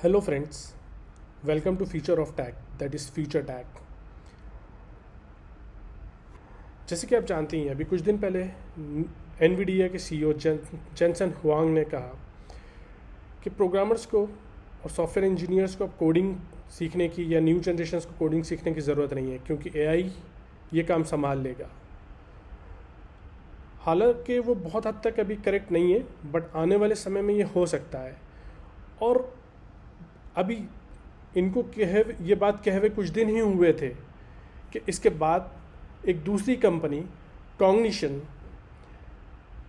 Hello friends, welcome to Future of Tech, that is Future Tech। जैसे कि आप जानते ही हैं, अभी कुछ दिन पहले एनवीडिया के सीईओ जेनसन हुआंग ने कहा कि प्रोग्रामर्स को और सॉफ्टवेयर इंजीनियर्स को अब कोडिंग सीखने की या न्यू जनरेशन्स को कोडिंग सीखने की ज़रूरत नहीं है, क्योंकि एआई ये काम संभाल लेगा। हालांकि वो बहुत हद तक अभी करेक्ट नहीं है, बट आने वाले समय में ये हो सकता है। और अभी इनको ये बात कहे हुए कुछ दिन ही हुए थे कि इसके बाद एक दूसरी कंपनी कॉग्निशन,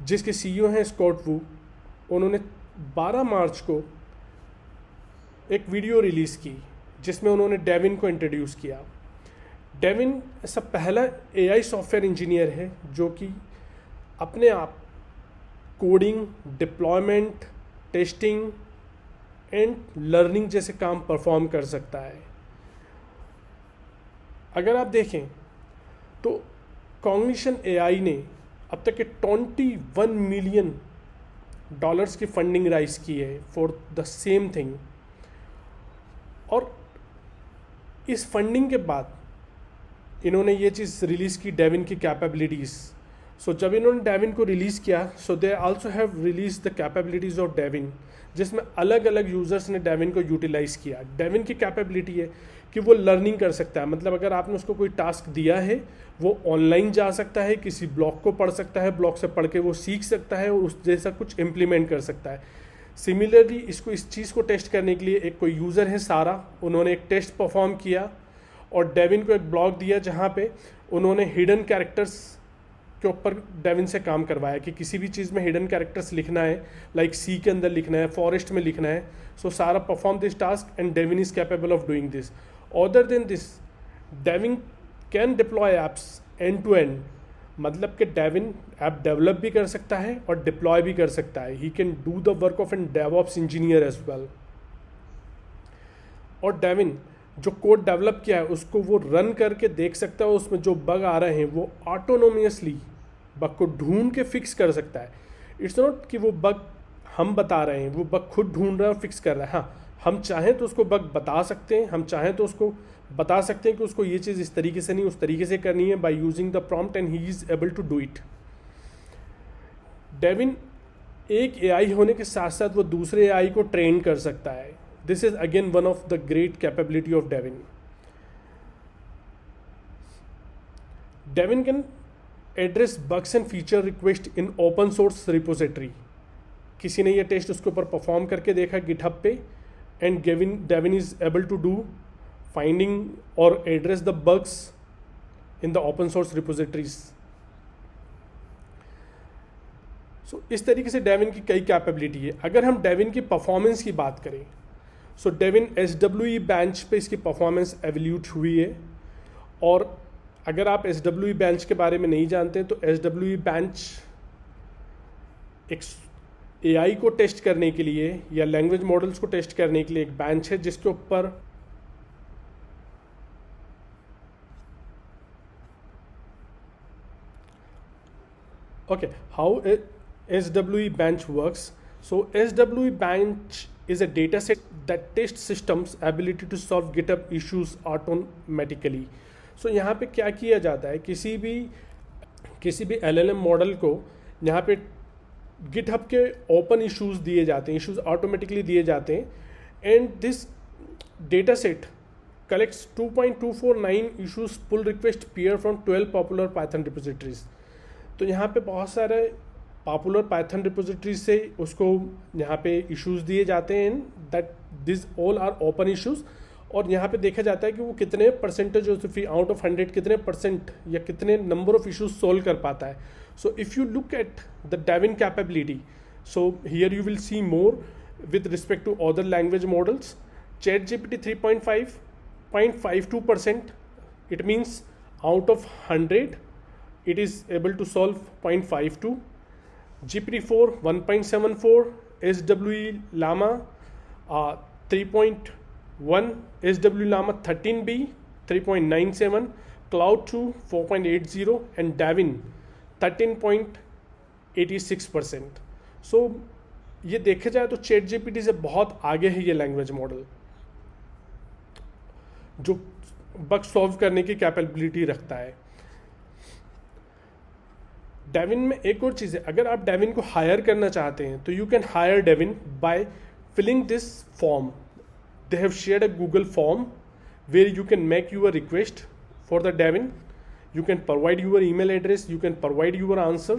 जिसके सीईओ हैं स्कॉट वू, उन्होंने 12 मार्च को एक वीडियो रिलीज़ की जिसमें उन्होंने डेविन को इंट्रोड्यूस किया। डेविन ऐसा पहला एआई सॉफ्टवेयर इंजीनियर है जो कि अपने आप coding, deployment, testing and learning जैसे काम परफॉर्म कर सकता है। अगर आप देखें तो कॉग्निशन एआई ने अब तक के $21 मिलियन की फंडिंग राइज की है फॉर द सेम थिंग। और इस फंडिंग के बाद इन्होंने ये चीज़ रिलीज़ की, डेविन की कैपेबिलिटीज़। सो जब इन्होंने डेविन को रिलीज़ किया, so they also have release the capabilities of Devin, जिसमें अलग अलग यूज़र्स ने डेविन को यूटिलाइज़ किया। डेविन की कैपेबिलिटी है कि वो लर्निंग कर सकता है, मतलब अगर आपने उसको कोई टास्क दिया है, वो ऑनलाइन जा सकता है, किसी ब्लॉग को पढ़ सकता है, ब्लॉग से पढ़ के वो सीख सकता है और उस जैसा कुछ इम्प्लीमेंट कर सकता है। सिमिलरली इस चीज़ को टेस्ट करने के लिए एक कोई यूज़र है सारा, उन्होंने एक टेस्ट परफॉर्म किया और डेविन को एक ब्लॉग दिया जहाँ पे उन्होंने हिडन कैरेक्टर्स के ऊपर डेविन से काम करवाया कि किसी भी चीज़ में हिडन कैरेक्टर्स लिखना है, लाइक सी के अंदर लिखना है, फॉरेस्ट में लिखना है। सो सारा perform this task and Devin is capable of doing this. Other than this, Devin can deploy apps end to end, मतलब कि डेविन ऐप डेवलप भी कर सकता है और डिप्लॉय भी कर सकता है। He can do the work of an DevOps engineer as well. और डेविन जो कोड डेवलप किया है उसको वो रन करके देख सकता है, उसमें जो बग आ रहे हैं वो ऑटोनोमियसली बग को ढूंढ के फिक्स कर सकता है। इट्स नॉट कि वो बग हम बता रहे हैं, वो बग खुद ढूंढ रहा है और फिक्स कर रहा है। हाँ, हम चाहें तो उसको बग बता सकते हैं, हम चाहें तो उसको बता सकते हैं कि उसको ये चीज़ इस तरीके से नहीं उस तरीके से करनी है, by using the prompt, and he is able to do it. Devin एक एआई होने के साथ साथ वो दूसरे एआई को ट्रेन कर सकता है। This is again one of the great capability of Devin. Devin can address bugs and feature request in open source repository. किसी ने ये टेस्ट उसके ऊपर परफॉर्म करके देखा गिटहब पे, and Devin is able to do finding और address the bugs in the open source repositories. So इस तरीके से डेविन की कई कैपेबिलिटी है। अगर हम डेविन की परफॉर्मेंस की बात करें, सो डेविन SWE बेंच पे इसकी परफॉर्मेंस एवल्यूट हुई है। और अगर आप SWE बेंच के बारे में नहीं जानते हैं तो SWE बेंच एक AI को टेस्ट करने के लिए या लैंग्वेज मॉडल्स को टेस्ट करने के लिए एक बेंच है जिसके ऊपर how SWE bench works. So SWE bench is a data set that tests systems ability to solve GitHub issues automatically. So यहाँ पे क्या किया जाता है, किसी भी LLM मॉडल को यहाँ पे GitHub के ओपन इश्यूज दिए जाते हैं, इश्यूज ऑटोमेटिकली दिए जाते हैं, and this data set collects 2.249 issues pull request peer from 12 popular Python repositories. तो यहाँ पे बहुत सारे पॉपुलर पाइथन रिपोजिटरीज से उसको यहाँ पे इश्यूज दिए जाते हैं, that this all are open issues. और यहाँ पे देखा जाता है कि वो कितने परसेंटेज आउट ऑफ 100 कितने परसेंट या कितने नंबर ऑफ इश्यूज सोल्व कर पाता है। So if you look at the Devin capability, so here you will see more with respect to other language models. ChatGPT 3.5 0.52%, it means out of 100 it is able to solve 0.52. GPT-4 1.74, SWE Llama 3.1, SWE Llama 13B 3.97, Cloud 2 4.80 and Davin 13.86%. So ये देखे जाए तो chat GPT से बहुत आगे है ये language model, जो बग सॉल्व करने की कैपेबिलिटी रखता है। डेविन में एक और चीज़ है, अगर आप डेविन को हायर करना चाहते हैं तो you can hire Devin by filling this form. They have shared a Google form where you can make your request for the Devin, you can provide your email address, you can provide your answer,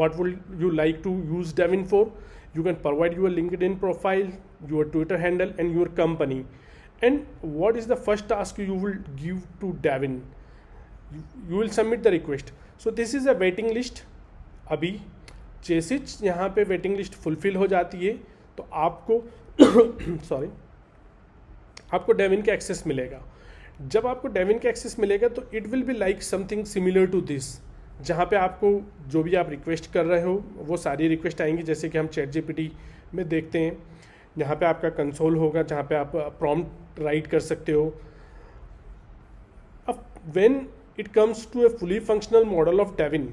what would you like to use Devin for, you can provide your LinkedIn profile, your Twitter handle and your company, and what is the first task you will give to Devin, you will submit the request. So this is a waiting list। अभी जैसे यहाँ पे waiting list fulfil हो जाती है तो आपको sorry आपको डेविन का एक्सेस मिलेगा। जब आपको डेविन का एक्सेस मिलेगा तो it will be like something similar to this, जहाँ पे आपको जो भी आप रिक्वेस्ट कर रहे हो वो सारी रिक्वेस्ट आएंगी, जैसे कि हम चैट जीपीटी में देखते हैं। यहाँ पे आपका कंसोल होगा जहाँ पे आप प्रॉम्प्ट राइट कर सकते हो। अब when it comes to a fully functional model of Devin,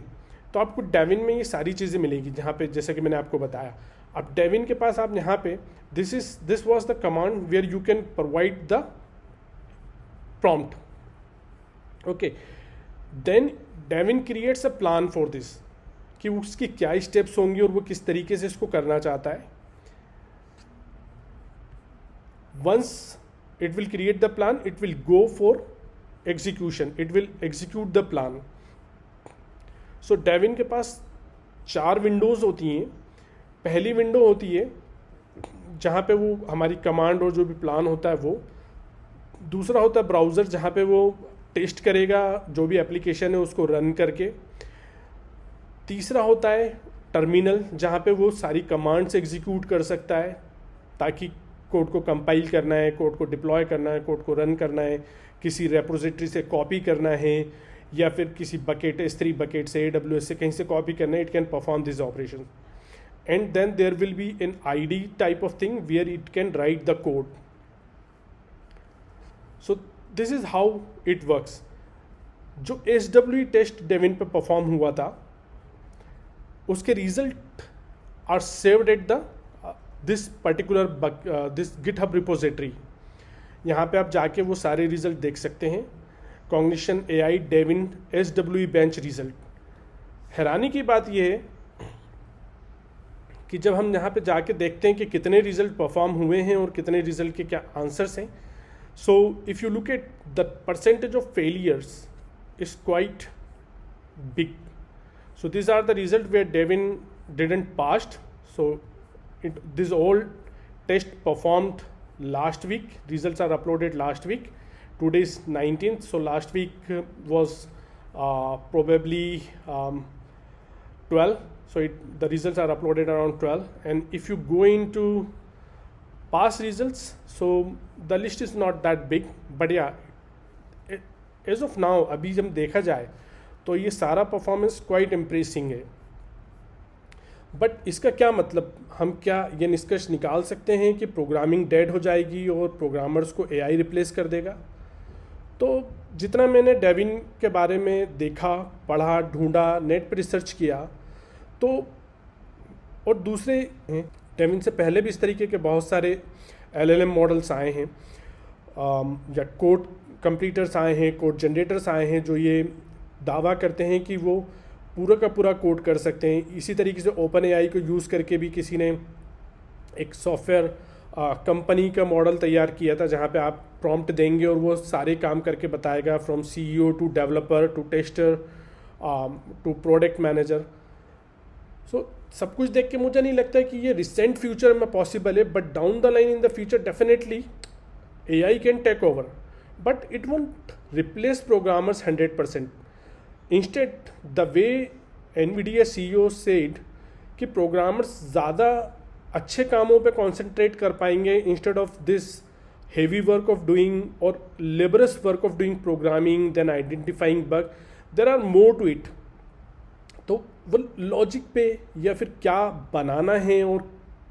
तो आपको डेविन में ये सारी चीज़ें मिलेगी, जहाँ पे जैसे कि मैंने आपको बताया। अब डेविन के पास आप यहाँ पे this was the command where you can provide the prompt, okay, then Devin creates a plan for this कि उसकी क्या स्टेप्स होंगी और वो किस तरीके से इसको करना चाहता है। once it will create the plan, it will go for execution, it will execute the plan। so Devin के पास 4 विंडोज होती हैं। पहली विंडो होती है जहाँ पे वो हमारी कमांड और जो भी प्लान होता है वो, दूसरा होता है ब्राउज़र जहाँ पे वो टेस्ट करेगा जो भी एप्लीकेशन है उसको रन करके, तीसरा होता है टर्मिनल जहाँ पे वो सारी कमांड्स एग्जीक्यूट कर सकता है ताकि कोड को कंपाइल करना है, कोड को डिप्लॉय करना है, कोड को रन करना है, किसी रेपोजिटरी से कॉपी करना है या फिर किसी बकेट S3 बकेट से AWS से कहीं से कॉपी करना है, it can perform this operation. And then there will be an ID type of thing where it can write the code. So this is how it works. जो SWE test Devin पे perform हुआ था उसके result are saved at the this particular this GitHub repository. यहाँ पे आप जाके वो सारे रिजल्ट देख सकते हैं। Cognition AI Devin SWE bench result. हैरानी की बात यह है कि जब हम यहाँ पे जाके देखते हैं कि कितने रिजल्ट परफॉर्म हुए हैं और कितने रिजल्ट के क्या आंसर्स हैं, so if you look at the percentage of failures is quite big। so these are the result where Devin didn't passed। so this all test performed last week, results are uploaded last week, today is 19th, so last week was probably 12, so the results are uploaded around 12, and if you go into past results, so the list is not that big, but yeah, as of now अभी जब देखा जाए तो ये सारा performance quite impressing है। But इसका क्या मतलब, हम क्या ये निष्कर्ष निकाल सकते हैं कि प्रोग्रामिंग डेड हो जाएगी और प्रोग्रामर्स को AI रिप्लेस कर देगा? तो जितना मैंने डेविन के बारे में देखा, पढ़ा, ढूंढा, नेट पर रिसर्च किया, तो और दूसरे डेविन से पहले भी इस तरीके के बहुत सारे LLM मॉडल्स आए हैं या कोड कंप्लीटर्स आए हैं, कोड जनरेटर्स आए हैं जो ये दावा करते हैं कि वो पूरा का पूरा कोड कर सकते हैं। इसी तरीके से ओपन AI को यूज़ करके भी किसी ने एक सॉफ्टवेयर कंपनी का मॉडल तैयार किया था जहाँ पे आप प्रॉम्प्ट देंगे और वो सारे काम करके बताएगा, from CEO to developer to tester to product manager. So सब कुछ देख के मुझे नहीं लगता है कि ये रिसेंट फ्यूचर में पॉसिबल है, but down the line in the future definitely AI can take over, but it won't replace programmers 100%। Instead the way NVIDIA CEO said कि प्रोग्रामर्स ज़्यादा अच्छे कामों पे कॉन्सेंट्रेट कर पाएंगे instead of this heavy work of doing और laborious work of doing programming then identifying bug, there are more to it. तो वो लॉजिक पे या फिर क्या बनाना है और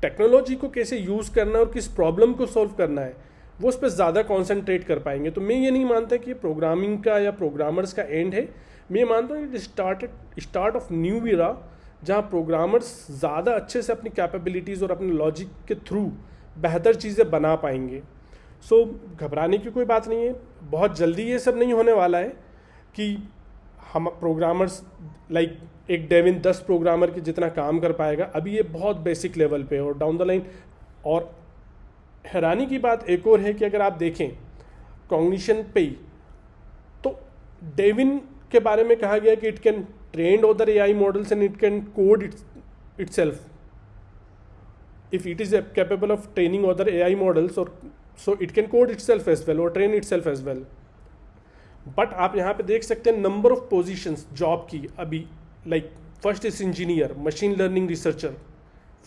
टेक्नोलॉजी को कैसे यूज़ करना है और किस प्रॉब्लम को सॉल्व करना है वो उस पर ज़्यादा कॉन्सेंट्रेट कर पाएंगे। तो मैं ये नहीं मानता कि प्रोग्रामिंग का या प्रोग्रामर्स का एंड है। मैं मानता हूँ स्टार्ट ऑफ न्यू इरा जहाँ प्रोग्रामर्स ज़्यादा अच्छे से अपनी कैपेबिलिटीज़ और अपने लॉजिक के थ्रू बेहतर चीज़ें बना पाएंगे। सो घबराने की कोई बात नहीं है, बहुत जल्दी ये सब नहीं होने वाला है कि हम प्रोग्रामर्स लाइक एक डेविन 10 प्रोग्रामर के जितना काम कर पाएगा। अभी ये बहुत बेसिक लेवल पे और डाउन द लाइन। और हैरानी की बात एक और है कि अगर आप देखें कॉग्निशन पे ही, तो डेविन के बारे में कहा गया कि it can train other AI models and it can code itself. If it is capable of training other AI models, or so it can code itself as well or train itself as well. But आप यहाँ पे देख सकते हैं number of positions job की अभी, like first is engineer, machine learning researcher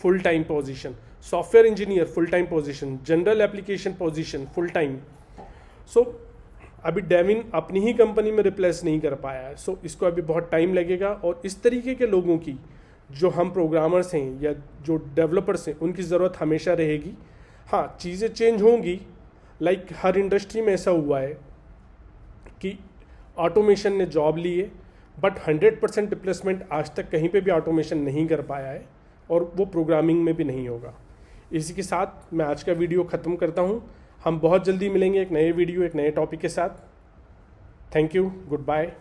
full time position, software engineer full time position, general application position full time. So अभी Devin अपनी ही कंपनी में रिप्लेस नहीं कर पाया है, सो इसको अभी बहुत टाइम लगेगा। और इस तरीके के लोगों की, जो हम प्रोग्रामर्स हैं या जो डेवलपर्स हैं, उनकी ज़रूरत हमेशा रहेगी। हाँ, चीज़ें चेंज होंगी, लाइक हर इंडस्ट्री में ऐसा हुआ है कि ऑटोमेशन ने जॉब ली है, बट 100% रिप्लेसमेंट आज तक कहीं पे भी ऑटोमेशन नहीं कर पाया है, और वो प्रोग्रामिंग में भी नहीं होगा। इसी के साथ मैं आज का वीडियो ख़त्म करता हूँ। हम बहुत जल्दी मिलेंगे एक नए वीडियो, एक नए टॉपिक के साथ। Thank you, good bye.